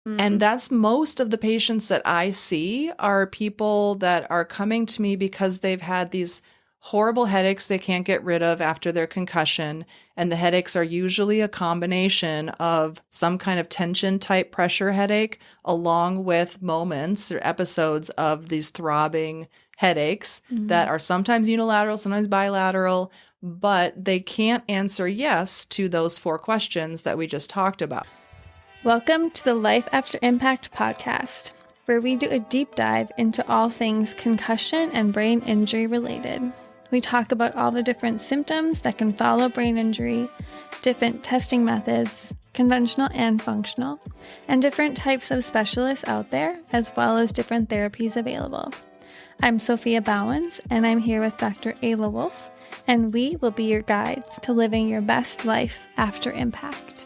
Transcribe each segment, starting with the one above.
And that's most of the patients that I see are people that are coming to me because they've had these horrible headaches they can't get rid of after their concussion. And the headaches are usually a combination of some kind of tension type pressure headache, along with moments or episodes of these throbbing headaches that are sometimes unilateral, sometimes bilateral, but they can't answer yes to those 4 questions that we just talked about. Welcome to the Life After Impact podcast, where we do a deep dive into all things concussion and brain injury related. We talk about all the different symptoms that can follow brain injury, different testing methods, conventional and functional, and different types of specialists out there, as well as different therapies available. I'm Sophia Bowens, and I'm here with Dr. Ayla Wolf, and we will be your guides to living your best life after impact.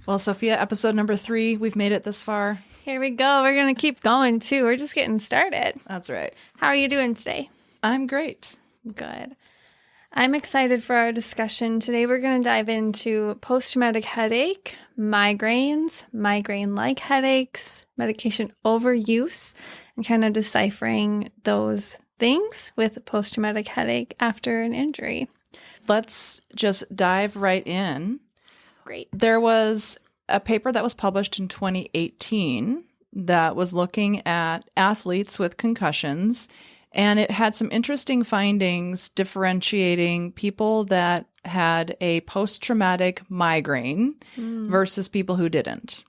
Well, Sophia, episode number 3, we've made it this far. Here we go. We're going to keep going, too. We're just getting started. That's right. How are you doing today? I'm great. Good. I'm excited for our discussion. Today we're going to dive into post-traumatic headache, migraines, migraine-like headaches, medication overuse, and kind of deciphering those things with post-traumatic headache after an injury. Let's just dive right in. Great. There was a paper that was published in 2018 that was looking at athletes with concussions, and it had some interesting findings differentiating people that had a post-traumatic migraine versus people who didn't.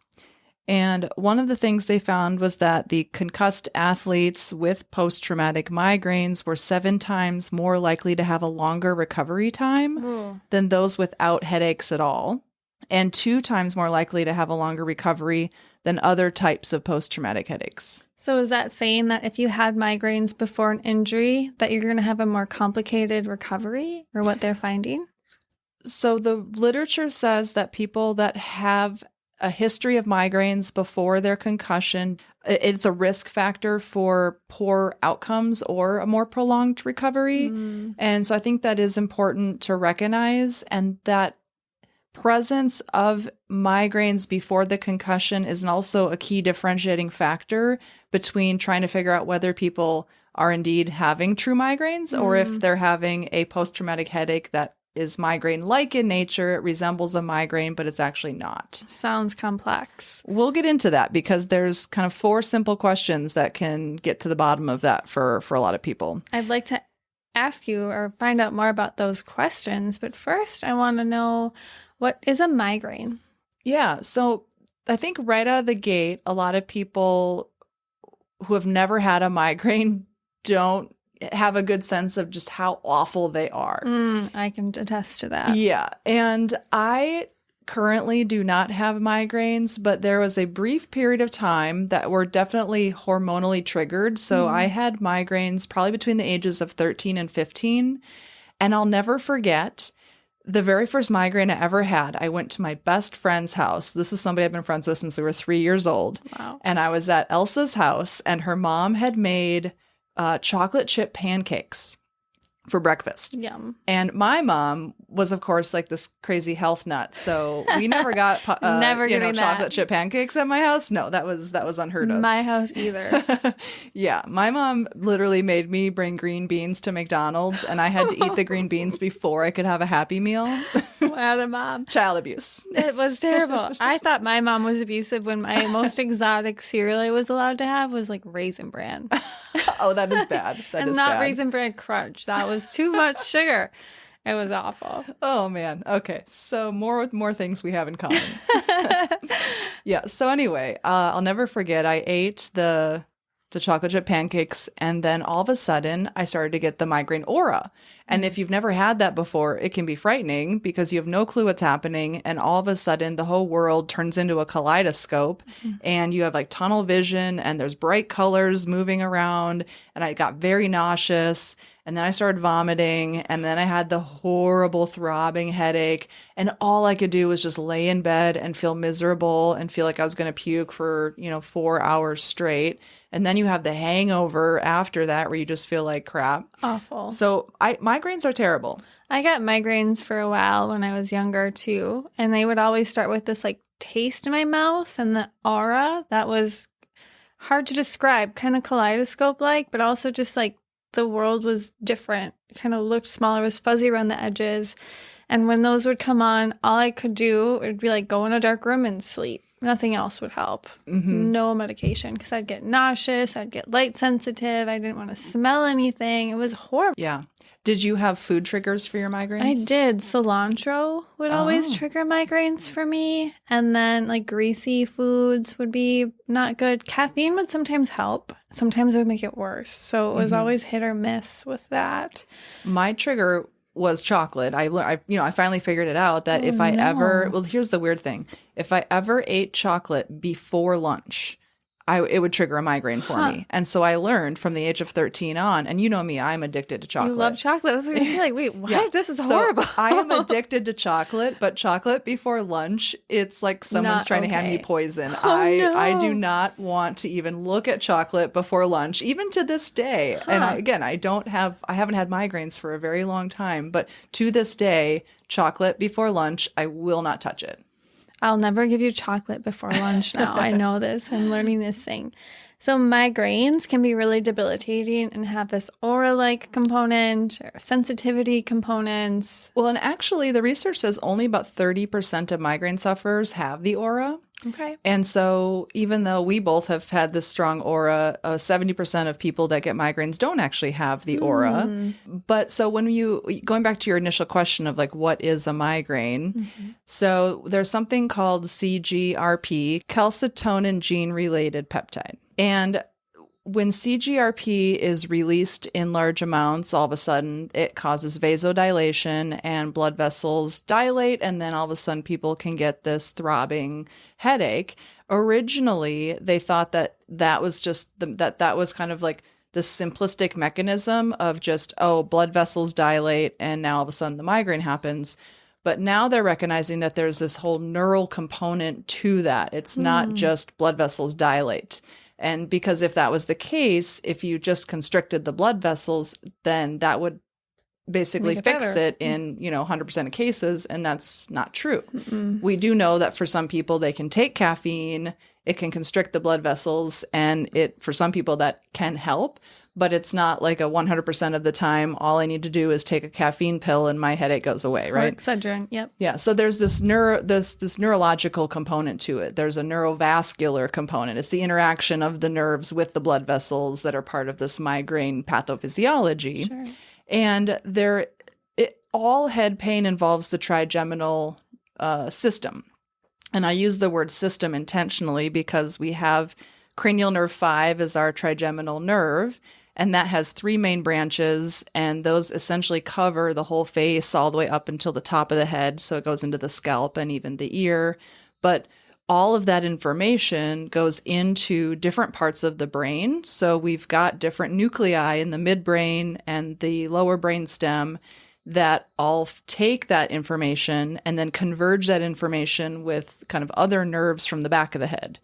And one of the things they found was that the concussed athletes with post-traumatic migraines were 7 times more likely to have a longer recovery time than those without headaches at all, and 2 times more likely to have a longer recovery than other types of post-traumatic headaches. So is that saying that if you had migraines before an injury, that you're going to have a more complicated recovery, or what they're finding? So the literature says that people that have a history of migraines before their concussion, it's a risk factor for poor outcomes or a more prolonged recovery. And so I think that is important to recognize, and that presence of migraines before the concussion is also a key differentiating factor between trying to figure out whether people are indeed having true migraines or if they're having a post-traumatic headache that is migraine-like in nature. It resembles a migraine, but it's actually not. Sounds complex. We'll get into that because there's kind of 4 simple questions that can get to the bottom of that for a lot of people. I'd like to ask you or find out more about those questions, but first I want to know, what is a migraine? Yeah, so I think right out of the gate, a lot of people who have never had a migraine don't have a good sense of just how awful they are. I can attest to that. Yeah, and I currently do not have migraines, but there was a brief period of time that were definitely hormonally triggered. So I had migraines probably between the ages of 13 and 15, and I'll never forget the very first migraine I ever had. I went to my best friend's house. This is somebody I've been friends with since we were 3 years old. Wow. And I was at Elsa's house, and her mom had made chocolate chip pancakes for breakfast. Yum. And my mom was, of course, like this crazy health nut. So we never got chocolate chip pancakes at my house. No, that was unheard of. My house either. Yeah. My mom literally made me bring green beans to McDonald's, and I had to eat the green beans before I could have a Happy Meal. What a mom. Child abuse. It was terrible. I thought my mom was abusive when my most exotic cereal I was allowed to have was like Raisin Bran. Oh, that is bad. That and is not bad. Raisin Bran Crunch. That was too much sugar. It was awful. Oh, man. Okay. So more things we have in common. Yeah. So anyway, I'll never forget, I ate the chocolate chip pancakes, and then all of a sudden I started to get the migraine aura. And if you've never had that before, it can be frightening because you have no clue what's happening, and all of a sudden the whole world turns into a kaleidoscope, and you have like tunnel vision, and there's bright colors moving around, and I got very nauseous. And then I started vomiting, and then I had the horrible throbbing headache. And all I could do was just lay in bed and feel miserable and feel like I was going to puke for, 4 hours straight. And then you have the hangover after that where you just feel like crap. Awful. So migraines are terrible. I got migraines for a while when I was younger too. And they would always start with this like taste in my mouth and the aura that was hard to describe, kind of kaleidoscope-like, but also just like the world was different. It kind of looked smaller, was fuzzy around the edges. And when those would come on, all I could do would be like go in a dark room and sleep. Nothing else would help. Mm-hmm. No medication, because I'd get nauseous. I'd get light sensitive. I didn't want to smell anything. It was horrible. Yeah. Did you have food triggers for your migraines? I did. Cilantro would always trigger migraines for me. And then like greasy foods would be not good. Caffeine would sometimes help. Sometimes it would make it worse. So it was always hit or miss with that. My trigger was chocolate. I finally figured it out that if I ever, well, here's the weird thing. If I ever ate chocolate before lunch, it would trigger a migraine for me. And so I learned from the age of 13 on, and you know me, I'm addicted to chocolate. You love chocolate. That's what I was like, wait, what? Yeah. This is horrible. I am addicted to chocolate, but chocolate before lunch, it's like someone's trying to hand me poison. I do not want to even look at chocolate before lunch, even to this day. And I haven't had migraines for a very long time, but to this day, chocolate before lunch, I will not touch it. I'll never give you chocolate before lunch now. I know this. I'm learning this thing. So migraines can be really debilitating and have this aura-like component or sensitivity components. Well, and actually the research says only about 30% of migraine sufferers have the aura. Okay. And so even though we both have had this strong aura, 70% of people that get migraines don't actually have the aura. But so going back to your initial question of like, what is a migraine? So there's something called CGRP, calcitonin gene-related peptide. And when CGRP is released in large amounts, all of a sudden it causes vasodilation and blood vessels dilate. And then all of a sudden people can get this throbbing headache. Originally, they thought that was just that was kind of like the simplistic mechanism of just, blood vessels dilate and now all of a sudden the migraine happens. But now they're recognizing that there's this whole neural component to that. It's not just blood vessels dilate. And because if that was the case, if you just constricted the blood vessels, then that would basically fix it in, 100% of cases. And that's not true. We do know that for some people, they can take caffeine, it can constrict the blood vessels, and for some people that can help. But it's not like a 100% of the time, all I need to do is take a caffeine pill and my headache goes away, right? Or Excedrin, yep. Yeah, so there's this neurological component to it. There's a neurovascular component. It's the interaction of the nerves with the blood vessels that are part of this migraine pathophysiology. Sure. And all head pain involves the trigeminal system. And I use the word system intentionally because we have cranial nerve 5 is our trigeminal nerve. And that has 3 main branches, and those essentially cover the whole face all the way up until the top of the head. So it goes into the scalp and even the ear. But all of that information goes into different parts of the brain. So we've got different nuclei in the midbrain and the lower brain stem that all take that information and then converge that information with kind of other nerves from the back of the head.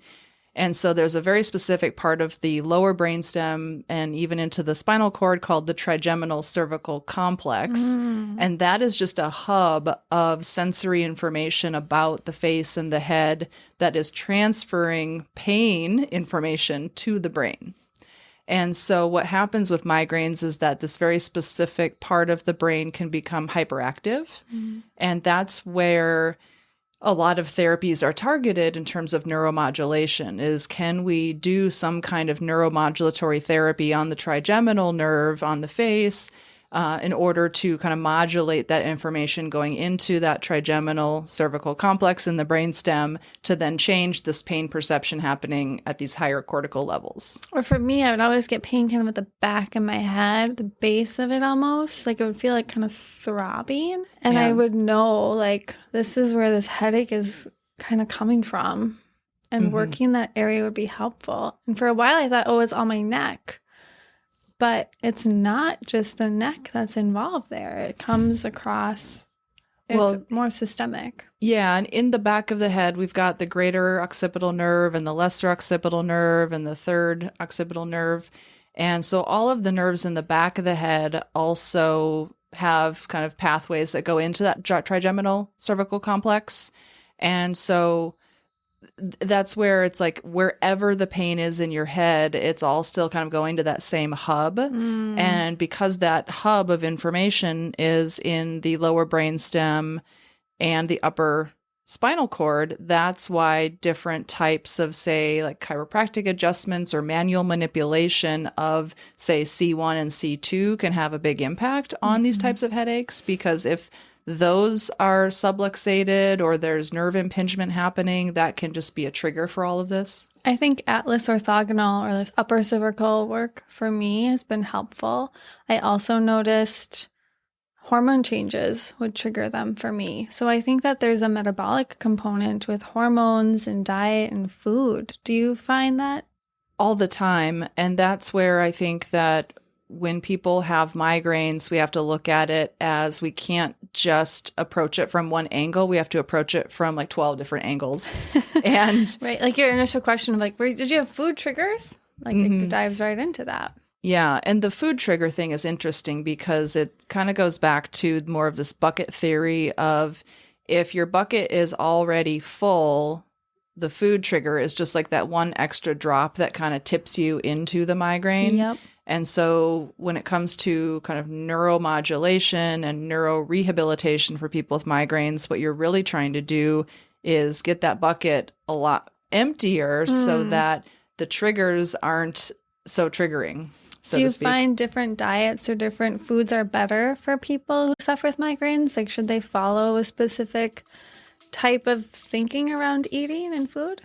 And so there's a very specific part of the lower brainstem and even into the spinal cord called the trigeminal cervical complex. And that is just a hub of sensory information about the face and the head that is transferring pain information to the brain. And so what happens with migraines is that this very specific part of the brain can become hyperactive. And that's where a lot of therapies are targeted in terms of neuromodulation. Is can we do some kind of neuromodulatory therapy on the trigeminal nerve on the face in order to kind of modulate that information going into that trigeminal cervical complex in the brainstem to then change this pain perception happening at these higher cortical levels. Or for me, I would always get pain kind of at the back of my head, the base of it almost. Like it would feel like kind of throbbing. And I would know like this is where this headache is kind of coming from. And working that area would be helpful. And for a while I thought, it's on my neck. But it's not just the neck that's involved there. It comes across, it's more systemic. Yeah, and in the back of the head, we've got the greater occipital nerve and the lesser occipital nerve and the third occipital nerve. And so all of the nerves in the back of the head also have kind of pathways that go into that trigeminal cervical complex. And so that's where it's like wherever the pain is in your head, it's all still kind of going to that same hub. And because that hub of information is in the lower brainstem and the upper spinal cord, that's why different types of, say, like chiropractic adjustments or manual manipulation of, say, C1 and C2 can have a big impact on these types of headaches. Because if those are subluxated or there's nerve impingement happening, that can just be a trigger for all of this. I think Atlas orthogonal or this upper cervical work for me has been helpful. I also noticed hormone changes would trigger them for me. So I think that there's a metabolic component with hormones and diet and food. Do you find that? All the time. And that's where I think that when people have migraines, we have to look at it as we can't just approach it from one angle. We have to approach it from like 12 different angles. And right. Like your initial question of like, did you have food triggers? Like it dives right into that. Yeah. And the food trigger thing is interesting because it kind of goes back to more of this bucket theory of if your bucket is already full, the food trigger is just like that one extra drop that kind of tips you into the migraine. Yep. And so when it comes to kind of neuromodulation and neurorehabilitation for people with migraines, what you're really trying to do is get that bucket a lot emptier so that the triggers aren't so triggering, so Do you to speak. find different diets or different foods are better for people who suffer with migraines? Like, should they follow a specific type of thinking around eating and food?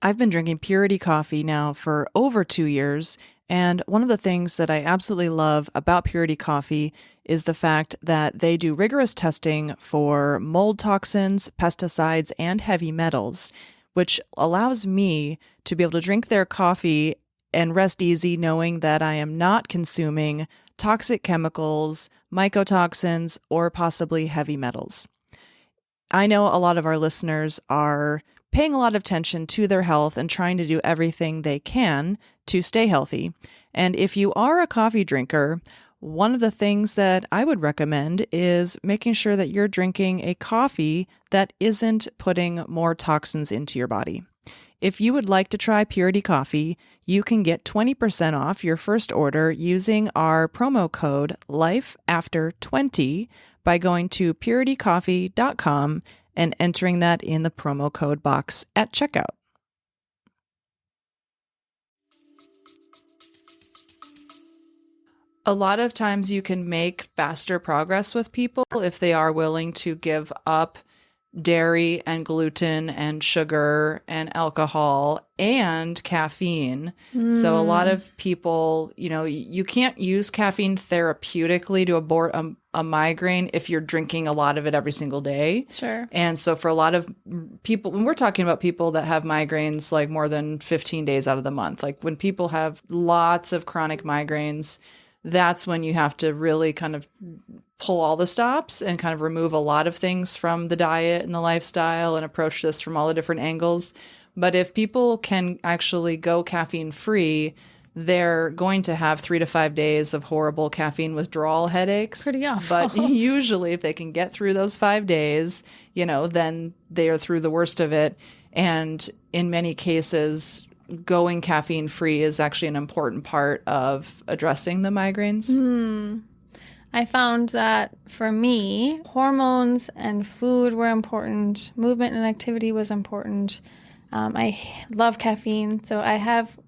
I've been drinking Purity coffee now for over 2 years, and one of the things that I absolutely love about Purity coffee is the fact that they do rigorous testing for mold toxins, pesticides, and heavy metals, which allows me to be able to drink their coffee and rest easy knowing that I am not consuming toxic chemicals, mycotoxins, or possibly heavy metals. I know a lot of our listeners are paying a lot of attention to their health and trying to do everything they can to stay healthy. And if you are a coffee drinker, one of the things that I would recommend is making sure that you're drinking a coffee that isn't putting more toxins into your body. If you would like to try Purity coffee, you can get 20% off your first order using our promo code LIFEAFTER20 by going to puritycoffee.com and entering that in the promo code box at checkout. A lot of times you can make faster progress with people if they are willing to give up dairy and gluten and sugar and alcohol and caffeine. So a lot of people, you can't use caffeine therapeutically to abort a migraine if you're drinking a lot of it every single day. Sure. And so for a lot of people, when we're talking about people that have migraines like more than 15 days out of the month, like when people have lots of chronic migraines, that's when you have to really kind of pull all the stops and kind of remove a lot of things from the diet and the lifestyle and approach this from all the different angles. But if people can actually go caffeine free, they're going to have 3 to 5 days of horrible caffeine withdrawal headaches. Pretty awful. But usually if they can get through those 5 days, then they are through the worst of it. And in many cases, going caffeine free is actually an important part of addressing the migraines. I found that for me, hormones and food were important. Movement and activity was important. I love caffeine, so I have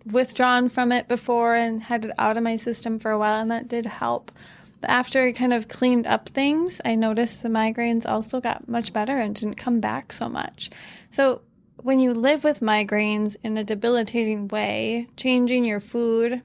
withdrawn from it before and had it out of my system for a while, and that did help. But after I kind of cleaned up things, I noticed the migraines also got much better and didn't come back so much. So when you live with migraines in a debilitating way, changing your food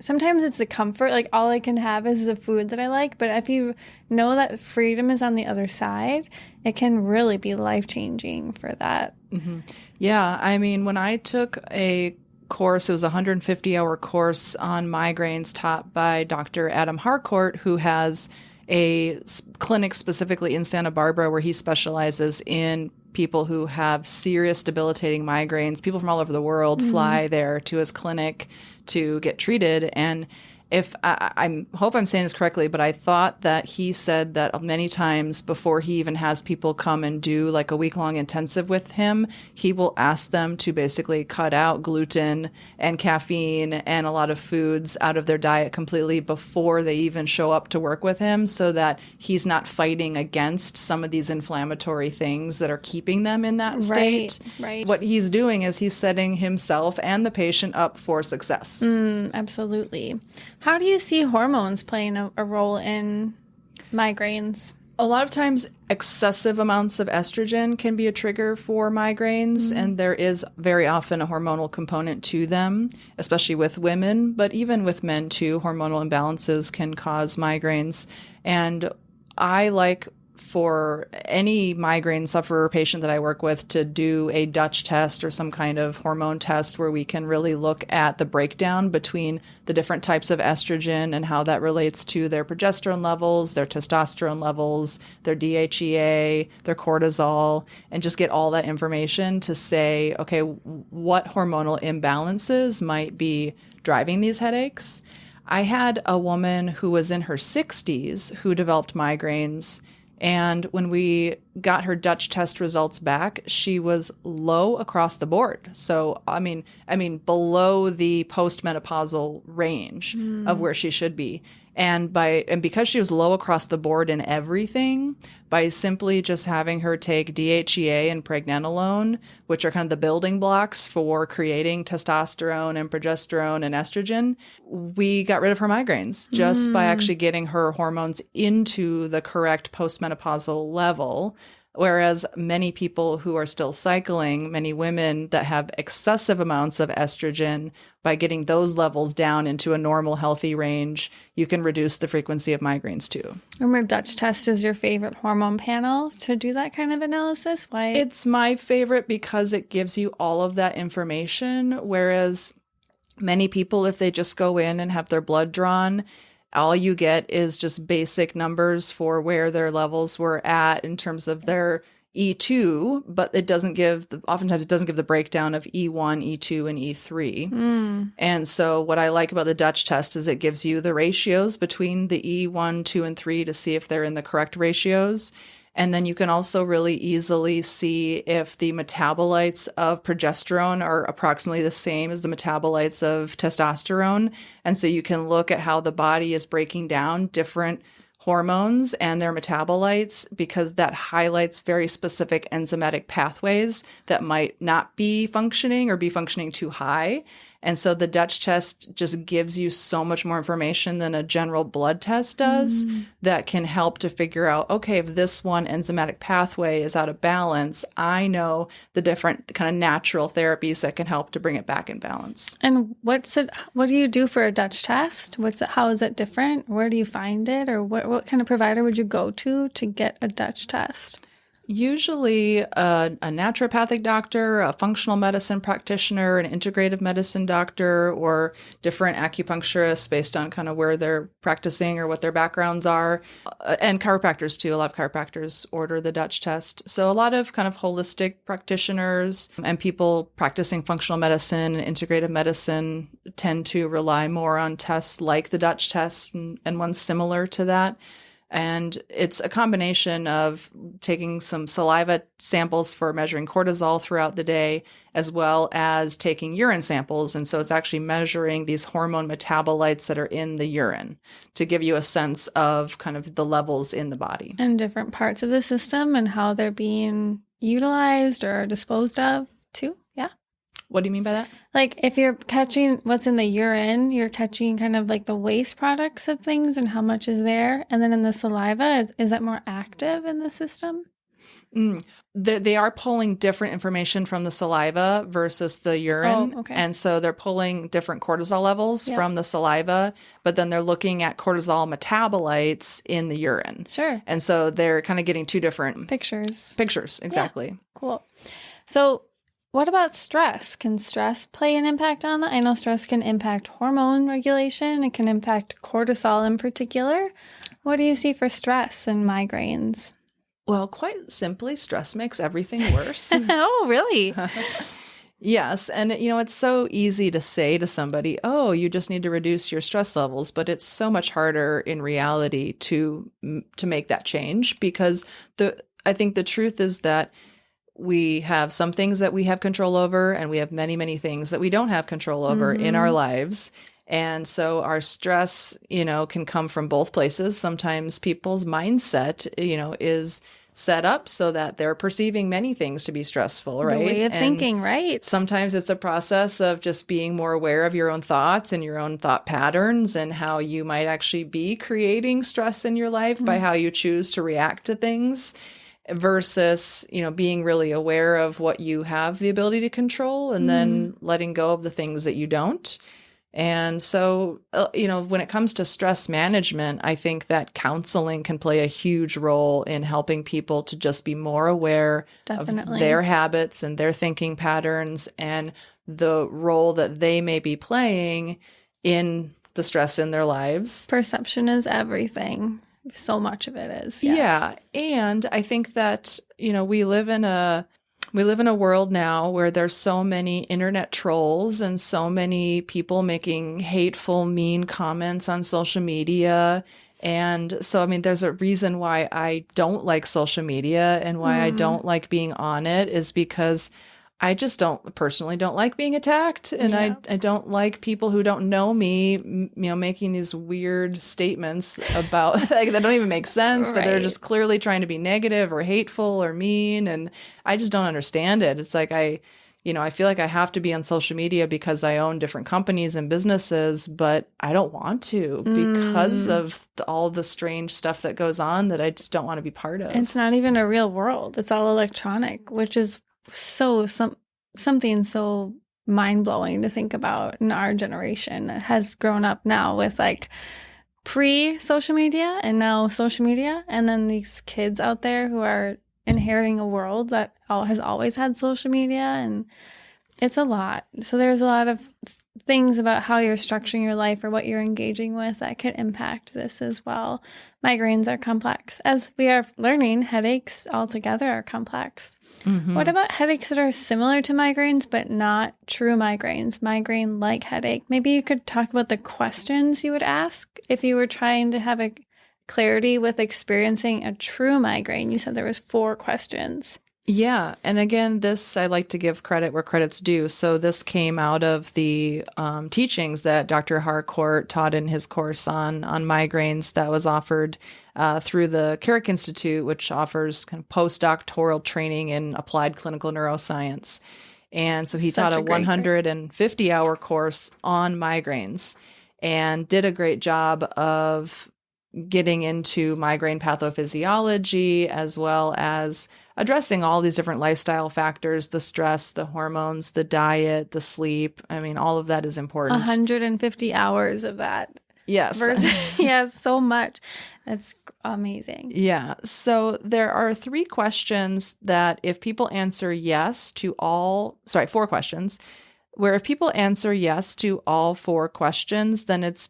sometimes it's the comfort, like all I can have is the food that I like. But if you know that freedom is on the other side, it can really be life-changing for that. Mm-hmm. Yeah. I mean, when I took a course, it was a 150-hour course on migraines taught by Dr. Adam Harcourt, who has a clinic specifically in Santa Barbara where he specializes in people who have serious debilitating migraines. People from all over the world fly there to his clinic to get treated. And if I hope I'm saying this correctly, but I thought that he said that many times before he even has people come and do like a week-long intensive with him, he will ask them to basically cut out gluten and caffeine and a lot of foods out of their diet completely before they even show up to work with him, so that he's not fighting against some of these inflammatory things that are keeping them in that state. Right. What he's doing is he's setting himself and the patient up for success. Absolutely. How do you see hormones playing a role in migraines? A lot of times, excessive amounts of estrogen can be a trigger for migraines, and there is very often a hormonal component to them, especially with women, but even with men too. Hormonal imbalances can cause migraines. And I like for any migraine sufferer patient that I work with to do a Dutch test or some kind of hormone test where we can really look at the breakdown between the different types of estrogen and how that relates to their progesterone levels, their testosterone levels, their DHEA, their cortisol, and just get all that information to say, okay, what hormonal imbalances might be driving these headaches. I had a woman who was in her 60s who developed migraines. And when we got her Dutch test results back, she was low across the board. So, I mean, below the postmenopausal range of where she should be. And because she was low across the board in everything, by simply just having her take DHEA and pregnenolone, which are kind of the building blocks for creating testosterone and progesterone and estrogen, we got rid of her migraines just by actually getting her hormones into the correct postmenopausal level. Whereas many people who are still cycling, many women that have excessive amounts of estrogen, by getting those levels down into a normal, healthy range, you can reduce the frequency of migraines too. Remember, Dutch test is your favorite hormone panel to do that kind of analysis? Why? It's my favorite because it gives you all of that information, whereas many people, if they just go in and have their blood drawn, all you get is just basic numbers for where their levels were at in terms of their E2, but it doesn't give, oftentimes it doesn't give the breakdown of E1, E2, and E3. And so what I like about the Dutch test is it gives you the ratios between the E1, 2, and 3 to see if they're in the correct ratios. And then you can also really easily see if the metabolites of progesterone are approximately the same as the metabolites of testosterone. And so you can look at how the body is breaking down different hormones and their metabolites, because that highlights very specific enzymatic pathways that might not be functioning or be functioning too high. And so the Dutch test just gives you so much more information than a general blood test does that can help to figure out, okay, if this one enzymatic pathway is out of balance, I know the different kind of natural therapies that can help to bring it back in balance. And what do you do for a Dutch test? How is it different? Where do you find it? Or what kind of provider would you go to get a Dutch test? Usually a naturopathic doctor, a functional medicine practitioner, an integrative medicine doctor, or different acupuncturists based on kind of where they're practicing or what their backgrounds are. And chiropractors too. A lot of chiropractors order the Dutch test. So a lot of kind of holistic practitioners and people practicing functional medicine and integrative medicine tend to rely more on tests like the Dutch test and ones similar to that. And it's a combination of taking some saliva samples for measuring cortisol throughout the day, as well as taking urine samples. And so it's actually measuring these hormone metabolites that are in the urine to give you a sense of kind of the levels in the body. And different parts of the system and how they're being utilized or disposed of too. Yeah. What do you mean by that? Like if you're catching what's in the urine, you're catching kind of like the waste products of things and how much is there. And then in the saliva, is that more active in the system? They are pulling different information from the saliva versus the urine. Oh, okay. And so they're pulling different cortisol levels from the saliva, but then they're looking at cortisol metabolites in the urine. Sure. And so they're kind of getting two different Pictures. Exactly. Yeah. Cool. So what about stress? Can stress play an impact on that? I know stress can impact hormone regulation. It can impact cortisol in particular. What do you see for stress and migraines? Well, quite simply, stress makes everything worse. Oh, really? Yes. And, it's so easy to say to somebody, oh, you just need to reduce your stress levels. But it's so much harder in reality to make that change, because I think the truth is that we have some things that we have control over, and we have many, many things that we don't have control over in our lives. And so our stress, can come from both places. Sometimes people's mindset, is set up so that they're perceiving many things to be stressful, right? The way of thinking, right? Sometimes it's a process of just being more aware of your own thoughts and your own thought patterns, and how you might actually be creating stress in your life by how you choose to react to things, versus, being really aware of what you have the ability to control, and then letting go of the things that you don't. And so, when it comes to stress management, I think that counseling can play a huge role in helping people to just be more aware of their habits and their thinking patterns, and the role that they may be playing in the stress in their lives. Perception is everything. So much of it is. Yes. Yeah. And I think that, we live in a world now where there's so many internet trolls and so many people making hateful, mean comments on social media. And so, there's a reason why I don't like social media, and why I don't like being on it is because I just personally don't like being attacked. And I don't like people who don't know me, making these weird statements about that don't even make sense, but they're just clearly trying to be negative or hateful or mean. And I just don't understand it. It's like, I feel like I have to be on social media because I own different companies and businesses, but I don't want to because of all the strange stuff that goes on that I just don't want to be part of. It's not even a real world. It's all electronic, which is something so mind-blowing to think about in our generation that has grown up now with like pre-social media and now social media, and then these kids out there who are inheriting a world that has always had social media, and it's a lot. So there's a lot of things about how you're structuring your life or what you're engaging with that could impact this as well. Migraines are complex. As we are learning, headaches altogether are complex. What about headaches that are similar to migraines but not true migraines, migraine-like headache? Maybe you could talk about the questions you would ask if you were trying to have a clarity with experiencing a true migraine. You said there was 4 questions. Yeah. And again, this, I like to give credit where credit's due. So this came out of the teachings that Dr. Harcourt taught in his course on migraines that was offered through the Carrick Institute, which offers kind of postdoctoral training in applied clinical neuroscience. And so he taught a 150-hour course on migraines and did a great job of getting into migraine pathophysiology, as well as addressing all these different lifestyle factors, the stress, the hormones, the diet, the sleep. All of that is important. 150 hours of that. Yes. Yes, so much. That's amazing. Yeah. So there are 3 questions that if people answer yes to 4 questions, where if people answer yes to all 4 questions, then it's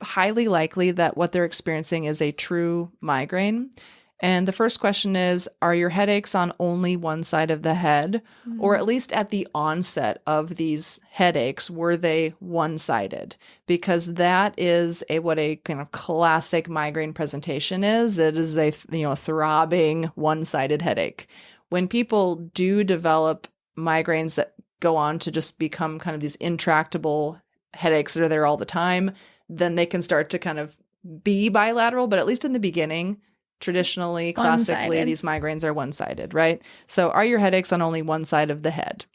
highly likely that what they're experiencing is a true migraine. And the first question is, are your headaches on only one side of the head? Or at least at the onset of these headaches, were they one-sided? Because that is what a kind of classic migraine presentation is. It is a throbbing one-sided headache. When people do develop migraines that go on to just become kind of these intractable headaches that are there all the time, then they can start to kind of be bilateral. But at least in the beginning, traditionally, classically, these migraines are one-sided, right? So are your headaches on only one side of the head?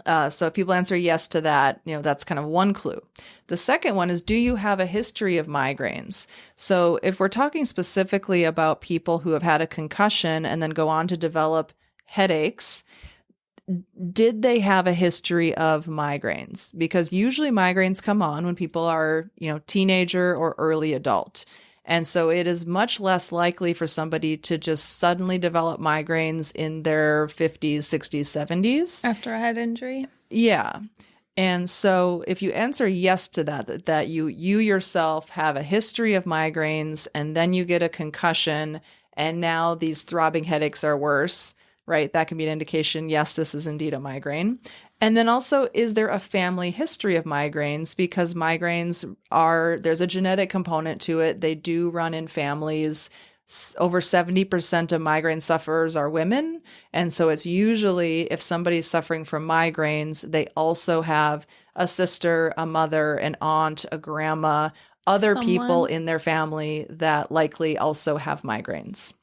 So if people answer yes to that, that's kind of one clue. The second one is, do you have a history of migraines? So if we're talking specifically about people who have had a concussion and then go on to develop headaches, did they have a history of migraines? Because usually migraines come on when people are, teenager or early adult. And so it is much less likely for somebody to just suddenly develop migraines in their 50s, 60s, 70s. After a head injury? Yeah. And so if you answer yes to that you yourself have a history of migraines and then you get a concussion and now these throbbing headaches are worse, right? That can be an indication, yes, this is indeed a migraine. And then also, is there a family history of migraines? Because migraines there's a genetic component to it. They do run in families. Over 70% of migraine sufferers are women. And so it's usually, if somebody's suffering from migraines, they also have a sister, a mother, an aunt, a grandma, other people in their family that likely also have migraines.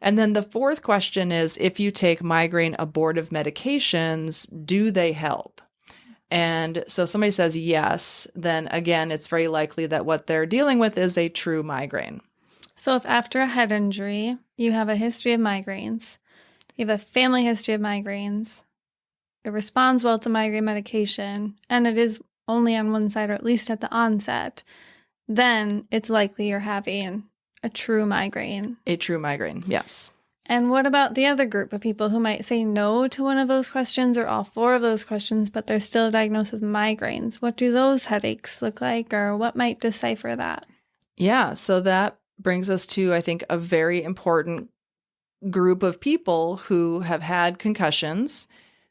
And then the fourth question is, if you take migraine abortive medications, do they help? And so if somebody says yes, then again, it's very likely that what they're dealing with is a true migraine. So if after a head injury, you have a history of migraines, you have a family history of migraines, it responds well to migraine medication, and it is only on one side, or at least at the onset, then it's likely you're having a true migraine. A true migraine, yes. And what about the other group of people who might say no to one of those questions or all four of those questions, but they're still diagnosed with migraines? What do those headaches look like, or what might decipher that? Yeah, so that brings us to, I think, a very important group of people who have had concussions.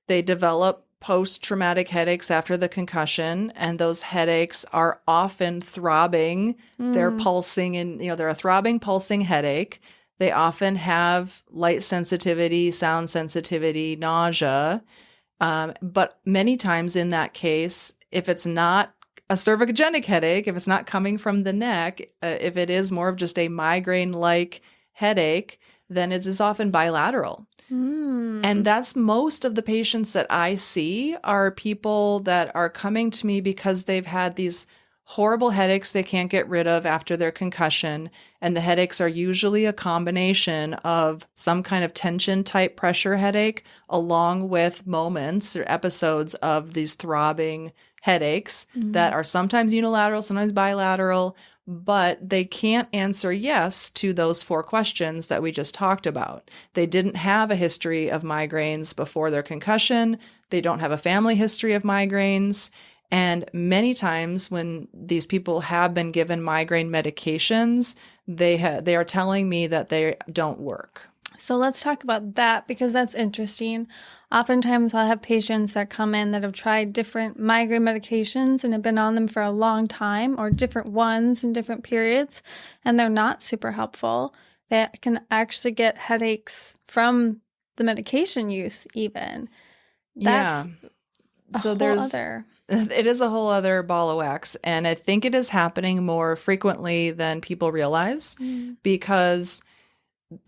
They develop post-traumatic headaches after the concussion, and those headaches are often throbbing. They're pulsing, and they're a throbbing, pulsing headache. They often have light sensitivity, sound sensitivity, nausea. But many times in that case, if it's not a cervicogenic headache, if it's not coming from the neck, if it is more of just a migraine-like headache, then it is often bilateral. And that's most of the patients that I see are people that are coming to me because they've had these horrible headaches they can't get rid of after their concussion. And the headaches are usually a combination of some kind of tension type pressure headache, along with moments or episodes of these throbbing headaches that are sometimes unilateral, sometimes bilateral, but they can't answer yes to those four questions that we just talked about. They didn't have a history of migraines before their concussion. They don't have a family history of migraines. And many times when these people have been given migraine medications, they are telling me that they don't work. So let's talk about that, because that's interesting. Oftentimes I'll have patients that come in that have tried different migraine medications and have been on them for a long time, or different ones in different periods, and they're not super helpful. They can actually get headaches from the medication use even. That's it is a whole other ball of wax. And I think it is happening more frequently than people realize, because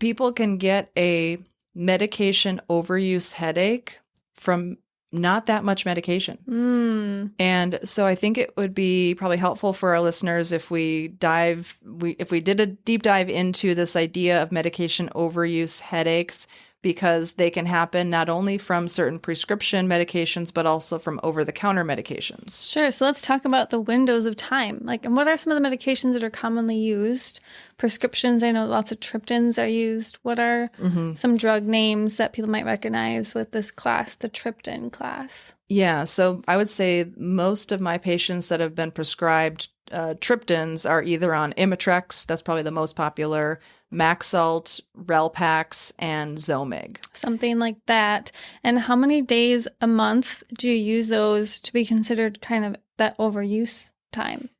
people can get a medication overuse headache from not that much medication. And so I think it would be probably helpful for our listeners if we did a deep dive into this idea of medication overuse headaches, because they can happen not only from certain prescription medications, but also from over-the-counter medications. Sure. So let's talk about the windows of time. And what are some of the medications that are commonly used? Prescriptions, I know lots of triptans are used. What are some drug names that people might recognize with this class, the triptan class? Yeah. So I would say most of my patients that have been prescribed triptans are either on Imitrex, that's probably the most popular, Maxalt, Relpax, and Zomig. Something like that. And how many days a month do you use those to be considered kind of that overuse time?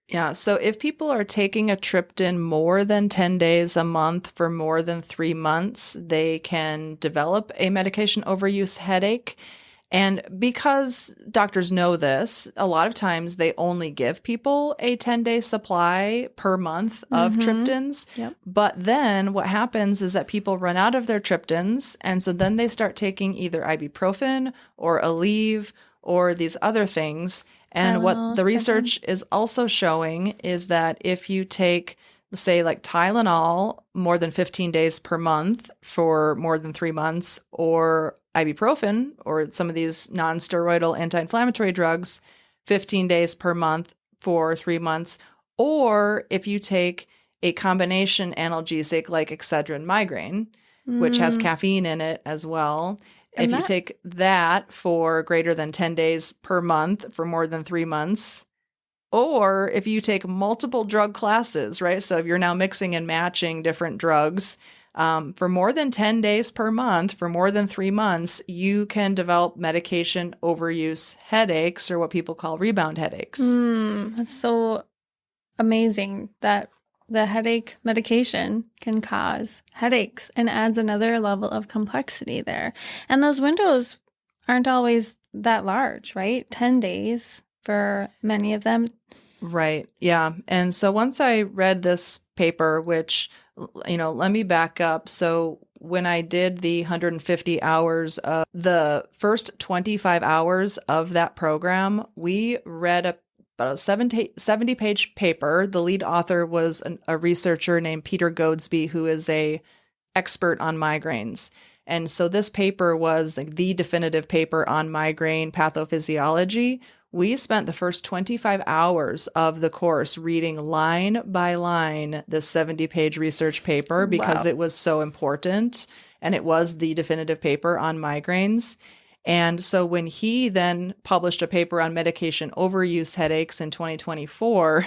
Yeah, so if people are taking a triptan more than 10 days a month for more than 3 months, they can develop a medication overuse headache. And because doctors know this, a lot of times they only give people a 10-day supply per month of triptans. Yep. But then what happens is that people run out of their triptans. And so then they start taking either ibuprofen or Aleve or these other things. And Tylenol, what the research is also showing is that if you take, say, like Tylenol more than 15 days per month for more than 3 months, or ibuprofen or some of these non-steroidal anti-inflammatory drugs 15 days per month for 3 months, or if you take a combination analgesic like Excedrin migraine, which has caffeine in it as well. And If you take that for greater than 10 days per month for more than 3 months, or if you take multiple drug classes, right? So if you're now mixing and matching different drugs for more than 10 days per month, for more than 3 months, you can develop medication overuse headaches, or what people call rebound headaches. That's so amazing that the headache medication can cause headaches and adds another level of complexity there. And those windows aren't always that large, right? 10 days for many of them. Right. Yeah. And so once I read this paper, which, let me back up. So when I did the 150 hours of the first 25 hours of that program, we read about a 70-page paper. The lead author was a researcher named Peter Goadsby, who is a expert on migraines. And so this paper was like the definitive paper on migraine pathophysiology. We spent the first 25 hours of the course reading line by line this 70-page research paper because it was so important, and it was the definitive paper on migraines. And so when he then published a paper on medication overuse headaches in 2024,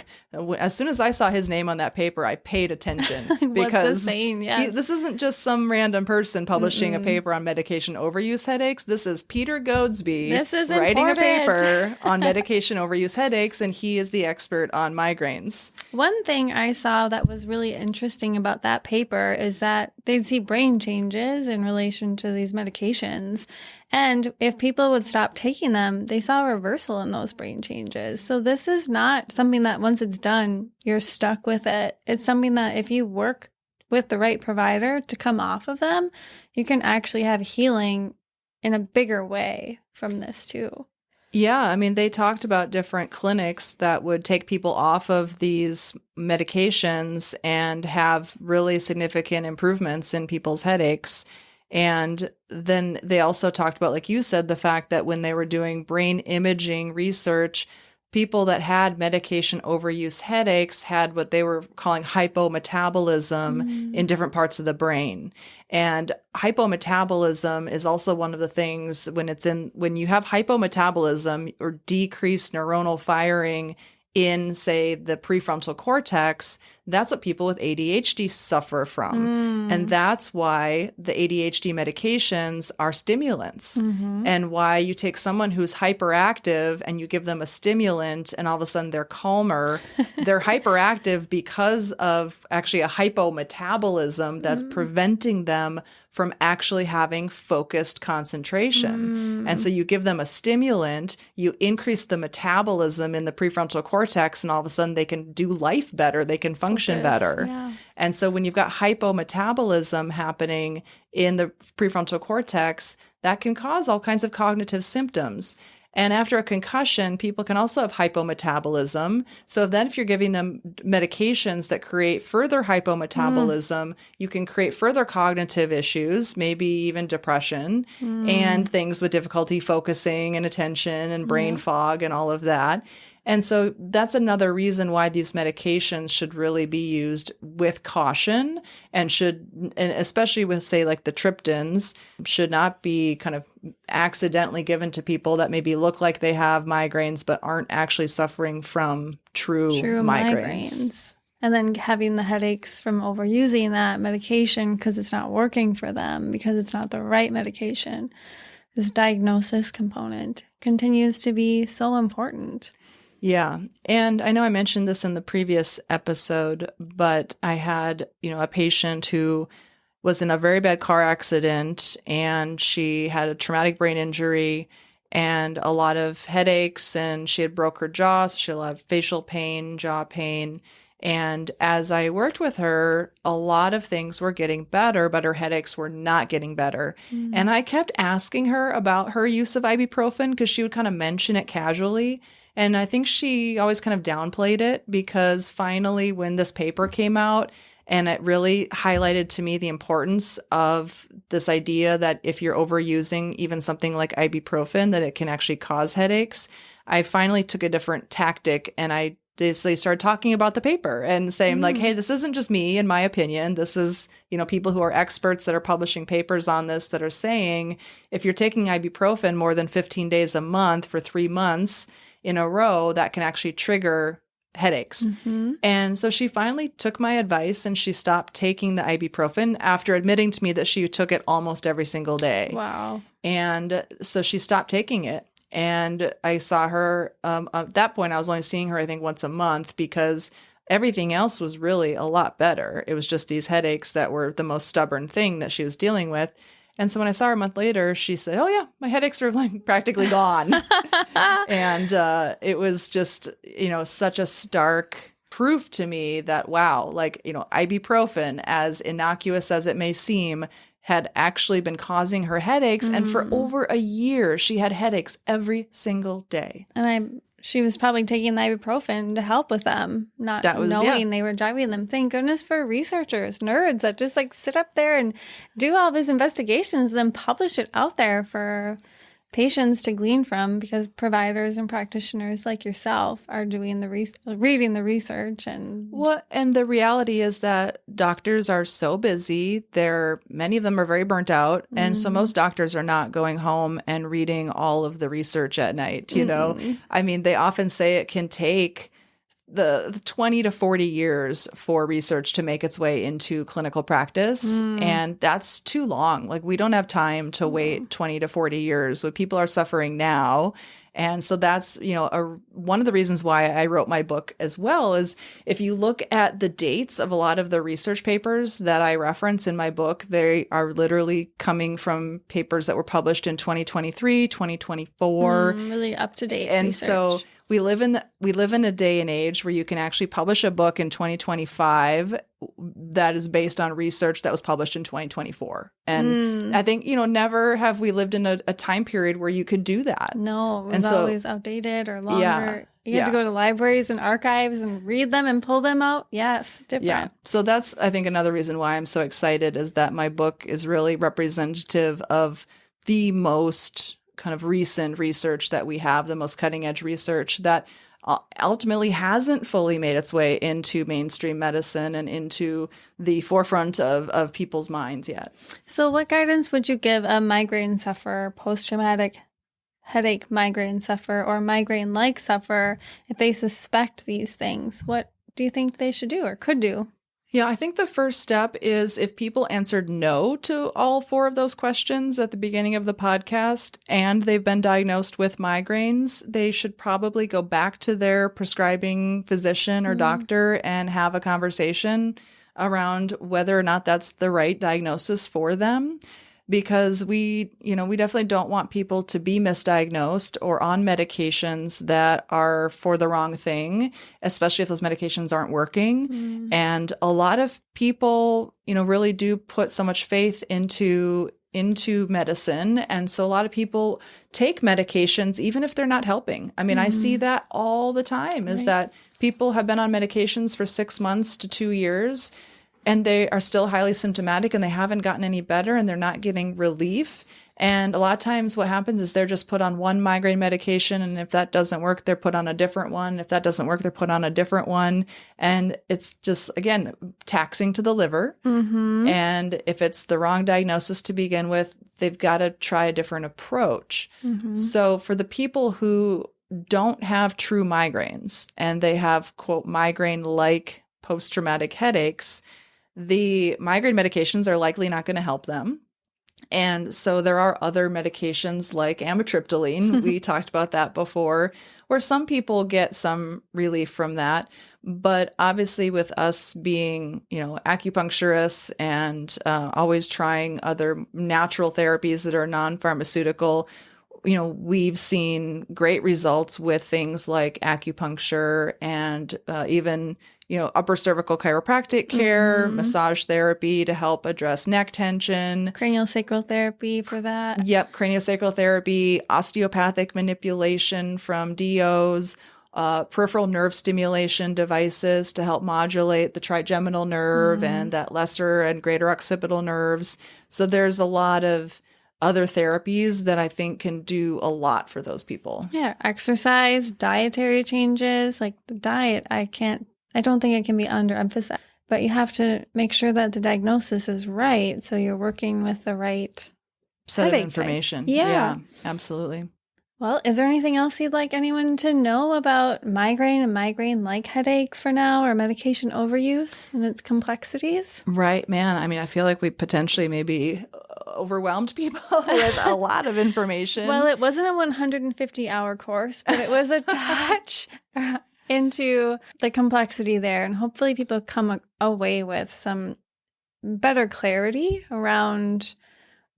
as soon as I saw his name on that paper, I paid attention. Because this isn't just some random person publishing a paper on medication overuse headaches. This is Peter Goadsby writing a paper on medication overuse headaches, and he is the expert on migraines. One thing I saw that was really interesting about that paper is that they'd see brain changes in relation to these medications. And if people would stop taking them, they saw a reversal in those brain changes. So this is not something that once it's done, you're stuck with it. It's something that if you work with the right provider to come off of them, you can actually have healing in a bigger way from this too. Yeah, I mean, they talked about different clinics that would take people off of these medications and have really significant improvements in people's headaches. And then they also talked about, like you said, the fact that when they were doing brain imaging research, people that had medication overuse headaches had what they were calling hypometabolism in different parts of the brain. And hypometabolism is also one of the things when you have hypometabolism or decreased neuronal firing in, say, the prefrontal cortex, that's what people with ADHD suffer from. And that's why the ADHD medications are stimulants, and why you take someone who's hyperactive and you give them a stimulant and all of a sudden they're calmer. They're hyperactive because of actually a hypometabolism that's preventing them from actually having focused concentration. And so you give them a stimulant, you increase the metabolism in the prefrontal cortex, and all of a sudden they can do life better, they can function better. Yeah. And so when you've got hypometabolism happening in the prefrontal cortex, that can cause all kinds of cognitive symptoms. And after a concussion, people can also have hypometabolism. So then if you're giving them medications that create further hypometabolism, you can create further cognitive issues, maybe even depression, and things with difficulty focusing and attention and brain fog and all of that. And so that's another reason why these medications should really be used with caution, and especially with, say, like the triptans, should not be kind of accidentally given to people that maybe look like they have migraines but aren't actually suffering from true migraines. And then having the headaches from overusing that medication because it's not working for them, because it's not the right medication. This diagnosis component continues to be so important. Yeah. And I know I mentioned this in the previous episode, but I had, a patient who was in a very bad car accident, and she had a traumatic brain injury, and a lot of headaches, and she had broke her jaw, so she had a lot of facial pain, jaw pain. And as I worked with her, a lot of things were getting better, but her headaches were not getting better. And I kept asking her about her use of ibuprofen because she would kind of mention it casually. And I think she always kind of downplayed it, because finally, when this paper came out, and it really highlighted to me the importance of this idea that if you're overusing even something like ibuprofen, that it can actually cause headaches, I finally took a different tactic, and I basically started talking about the paper and saying like, hey, this isn't just me and my opinion. This is, people who are experts that are publishing papers on this that are saying if you're taking ibuprofen more than 15 days a month for 3 months in a row, that can actually trigger headaches. And so she finally took my advice and she stopped taking the ibuprofen after admitting to me that she took it almost every single day. Wow. And so she stopped taking it. And I saw her, at that point, I was only seeing her, I think, once a month, because everything else was really a lot better. It was just these headaches that were the most stubborn thing that she was dealing with. And so when I saw her a month later, she said, oh, yeah, my headaches are like practically gone. And it was just, such a stark proof to me that, wow, like, ibuprofen, as innocuous as it may seem, had actually been causing her headaches. And for over a year, she had headaches every single day. And she was probably taking the ibuprofen to help with them, not knowing they were driving them. Thank goodness for researchers, nerds that just like sit up there and do all these investigations, then publish it out there for patients to glean from, because providers and practitioners like yourself are doing the reading the research. And the reality is that doctors are so busy. Many of them are very burnt out. And so most doctors are not going home and reading all of the research at night, I mean, they often say it can take the 20 to 40 years for research to make its way into clinical practice. And that's too long. Like, we don't have time to wait 20 to 40 years. So people are suffering now. And so that's, one of the reasons why I wrote my book as well, is if you look at the dates of a lot of the research papers that I reference in my book, they are literally coming from papers that were published in 2023, 2024. Really up to date And research. So we live in a day and age where you can actually publish a book in 2025 that is based on research that was published in 2024. And I think, never have we lived in a time period where you could do that. No, it was always outdated or longer. You had to go to libraries and archives and read them and pull them out. Yes, different. Yeah. So that's, I think, another reason why I'm so excited, is that my book is really representative of the most kind of recent research that we have, the most cutting edge research that ultimately hasn't fully made its way into mainstream medicine and into the forefront of people's minds yet. So what guidance would you give a migraine sufferer, post-traumatic headache migraine sufferer, or migraine-like sufferer if they suspect these things? What do you think they should do or could do? Yeah, I think the first step is, if people answered no to all 4 of those questions at the beginning of the podcast and they've been diagnosed with migraines, they should probably go back to their prescribing physician or doctor and have a conversation around whether or not that's the right diagnosis for them. Because we definitely don't want people to be misdiagnosed or on medications that are for the wrong thing, especially if those medications aren't working. And a lot of people, really do put so much faith into medicine. And so a lot of people take medications even if they're not helping. I mean, I see that all the time, is that people have been on medications for 6 months to 2 years, and they are still highly symptomatic and they haven't gotten any better and they're not getting relief. And a lot of times what happens is they're just put on one migraine medication, and if that doesn't work, they're put on a different one. If that doesn't work, they're put on a different one. And it's just, again, taxing to the liver. And if it's the wrong diagnosis to begin with, they've got to try a different approach. So for the people who don't have true migraines and they have, quote, migraine-like post-traumatic headaches, the migraine medications are likely not going to help them. And so there are other medications like amitriptyline. We talked about that before, where some people get some relief from that. But obviously, with us being, acupuncturists and always trying other natural therapies that are non-pharmaceutical, we've seen great results with things like acupuncture and even, upper cervical chiropractic care, massage therapy to help address neck tension. Craniosacral therapy for that. Yep, craniosacral therapy, osteopathic manipulation from DOs, peripheral nerve stimulation devices to help modulate the trigeminal nerve and that lesser and greater occipital nerves. So there's a lot of other therapies that I think can do a lot for those people. Yeah, exercise, dietary changes, like the diet, I don't think it can be underemphasized, but you have to make sure that the diagnosis is right. So you're working with the right set of information. Yeah, absolutely. Well, is there anything else you'd like anyone to know about migraine and migraine-like headache for now, or medication overuse and its complexities? Right, man. I mean, I feel like we potentially maybe overwhelmed people with a lot of information. Well, it wasn't a 150-hour course, but it was a touch into the complexity there. And hopefully people come away with some better clarity around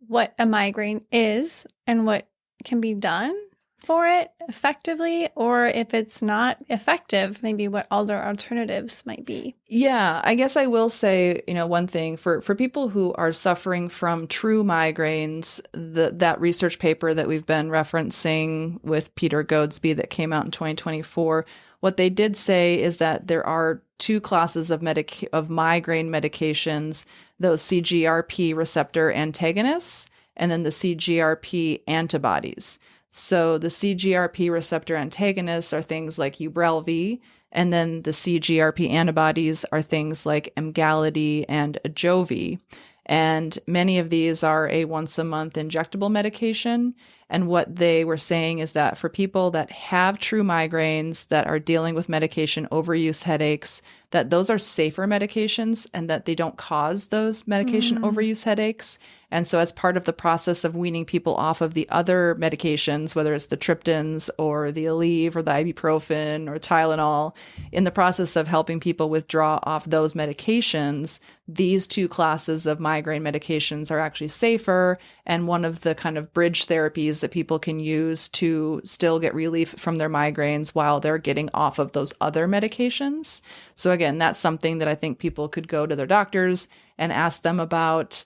what a migraine is and what can be done for it effectively, or if it's not effective, maybe what other alternatives might be. Yeah, I guess I will say, one thing for people who are suffering from true migraines, that research paper that we've been referencing with Peter Goadsby that came out in 2024, what they did say is that there are two classes of migraine medications, those CGRP receptor antagonists and then the CGRP antibodies. So the CGRP receptor antagonists are things like Ubrelvy, and then the CGRP antibodies are things like Emgality and Ajovy. And many of these are a once-a-month injectable medication. And what they were saying is that for people that have true migraines that are dealing with medication overuse headaches, that those are safer medications and that they don't cause those medication overuse headaches. And so as part of the process of weaning people off of the other medications, whether it's the triptans or the Aleve or the ibuprofen or Tylenol, in the process of helping people withdraw off those medications, these two classes of migraine medications are actually safer and one of the kind of bridge therapies that people can use to still get relief from their migraines while they're getting off of those other medications. So again, that's something that I think people could go to their doctors and ask them about.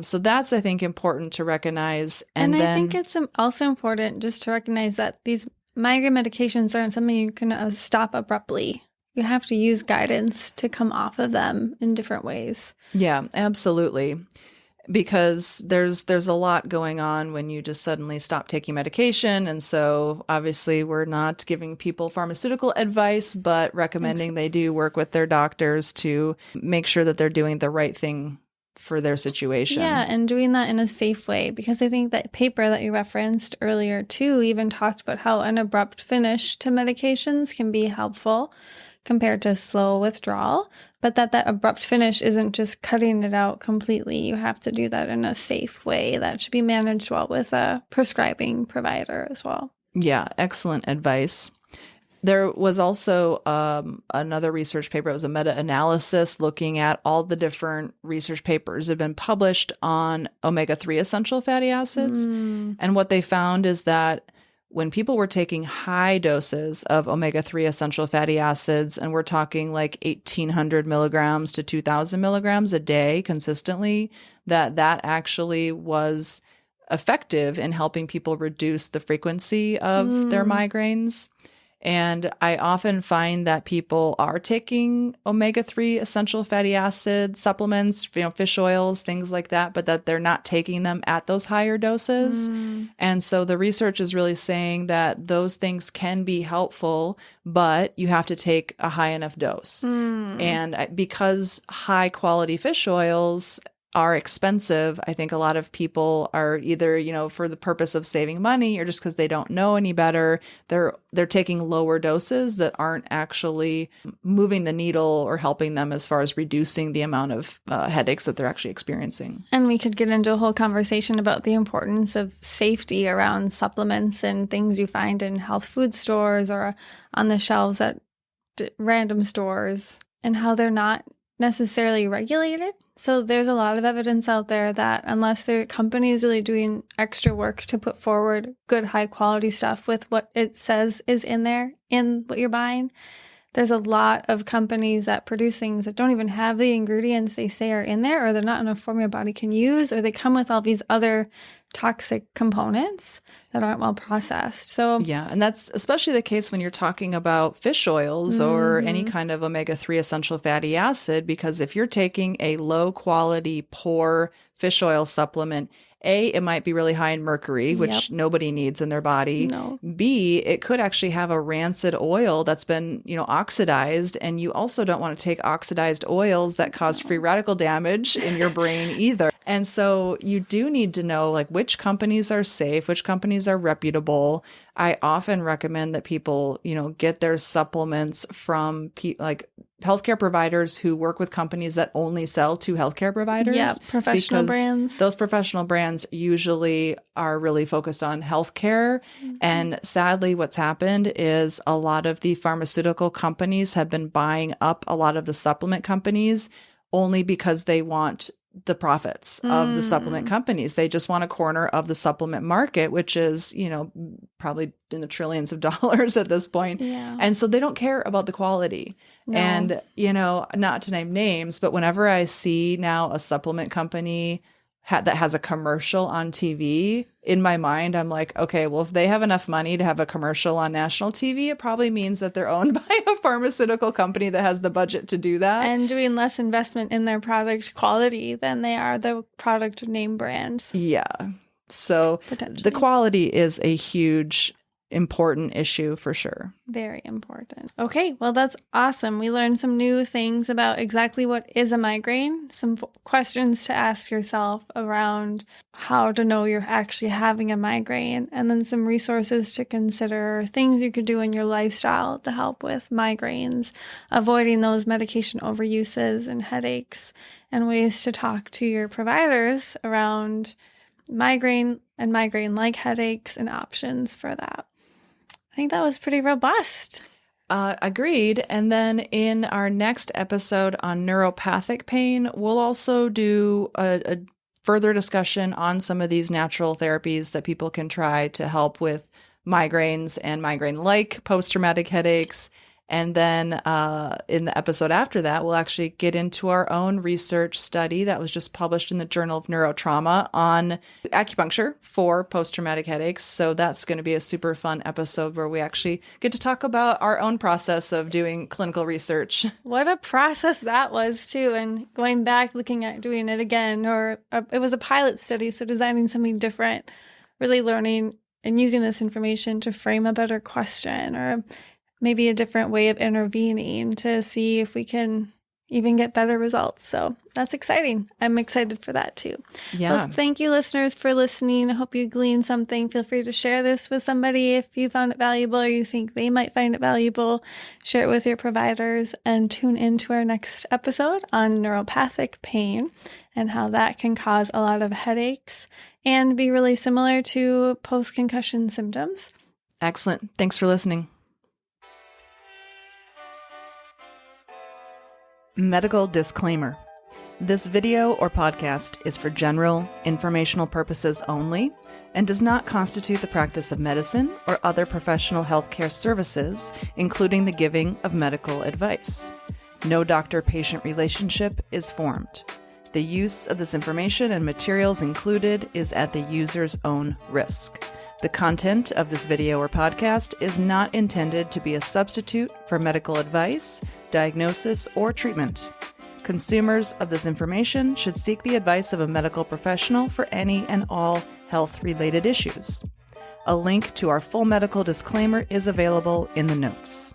So that's, I think, important to recognize. And then, I think it's also important just to recognize that these migraine medications aren't something you can stop abruptly. You have to use guidance to come off of them in different ways. Yeah, absolutely. Because there's a lot going on when you just suddenly stop taking medication. And so obviously we're not giving people pharmaceutical advice, but recommending they do work with their doctors to make sure that they're doing the right thing for their situation. Yeah, and doing that in a safe way, because I think that paper that you referenced earlier too even talked about how an abrupt finish to medications can be helpful compared to slow withdrawal, but that abrupt finish isn't just cutting it out completely. You have to do that in a safe way that should be managed well with a prescribing provider as well. Yeah, excellent advice. There was also another research paper. It was a meta-analysis looking at all the different research papers that have been published on omega-3 essential fatty acids. And what they found is that when people were taking high doses of omega-3 essential fatty acids, and we're talking like 1,800 milligrams to 2,000 milligrams a day consistently, that actually was effective in helping people reduce the frequency of their migraines. And I often find that people are taking omega-3 essential fatty acid supplements, fish oils, things like that, but that they're not taking them at those higher doses. And so the research is really saying that those things can be helpful, but you have to take a high enough dose. And because high quality fish oils are expensive, I think a lot of people are either, for the purpose of saving money or just because they don't know any better, they're taking lower doses that aren't actually moving the needle or helping them as far as reducing the amount of headaches that they're actually experiencing. And we could get into a whole conversation about the importance of safety around supplements and things you find in health food stores or on the shelves at random stores, and how they're not necessarily regulated So there's a lot of evidence out there that unless the company is really doing extra work to put forward good, high quality stuff with what it says is in there, in what you're buying, there's a lot of companies that produce things that don't even have the ingredients they say are in there, or they're not in a form your body can use, or they come with all these other toxic components that aren't well processed. So yeah, and that's especially the case when you're talking about fish oils or any kind of omega-3 essential fatty acid, because if you're taking a low quality, poor fish oil supplement, A, it might be really high in mercury, which nobody needs in their body. No. B, it could actually have a rancid oil that's been, oxidized. And you also don't want to take oxidized oils that cause free radical damage in your brain either. And so you do need to know like which companies are safe, which companies are reputable. I often recommend that people, get their supplements from like healthcare providers who work with companies that only sell to healthcare providers. Yeah, professional brands. Those professional brands usually are really focused on healthcare. And sadly, what's happened is a lot of the pharmaceutical companies have been buying up a lot of the supplement companies only because they want the profits of the supplement companies. They just want a corner of the supplement market, which is, probably in the trillions of dollars at this point. Yeah. And so they don't care about the quality. No. And, not to name names, but whenever I see now a supplement company that has a commercial on TV, in my mind, I'm like, okay, well, if they have enough money to have a commercial on national TV, it probably means that they're owned by a pharmaceutical company that has the budget to do that. And doing less investment in their product quality than they are the product name brands. Yeah. So the quality is a huge, important issue for sure. Very important. Okay, well, that's awesome. We learned some new things about exactly what is a migraine, some questions to ask yourself around how to know you're actually having a migraine, and then some resources to consider, things you could do in your lifestyle to help with migraines, avoiding those medication overuses and headaches, and ways to talk to your providers around migraine and migraine-like headaches and options for that. I think that was pretty robust. Agreed. And then in our next episode on neuropathic pain, we'll also do a further discussion on some of these natural therapies that people can try to help with migraines and migraine-like post-traumatic headaches. And then in the episode after that, we'll actually get into our own research study that was just published in the Journal of Neurotrauma on acupuncture for post-traumatic headaches. So that's going to be a super fun episode where we actually get to talk about our own process of doing clinical research. What a process that was, too. And going back, looking at doing it again, or it was a pilot study, so designing something different, really learning and using this information to frame a better question or maybe a different way of intervening to see if we can even get better results. So that's exciting. I'm excited for that too. Yeah. Well, thank you, listeners, for listening. I hope you gleaned something. Feel free to share this with somebody if you found it valuable or you think they might find it valuable. Share it with your providers and tune into our next episode on neuropathic pain and how that can cause a lot of headaches and be really similar to post-concussion symptoms. Excellent. Thanks for listening. Medical disclaimer. This video or podcast is for general, informational purposes only and does not constitute the practice of medicine or other professional healthcare services, including the giving of medical advice. No doctor-patient relationship is formed. The use of this information and materials included is at the user's own risk. The content of this video or podcast is not intended to be a substitute for medical advice, diagnosis, or treatment. Consumers of this information should seek the advice of a medical professional for any and all health-related issues. A link to our full medical disclaimer is available in the notes.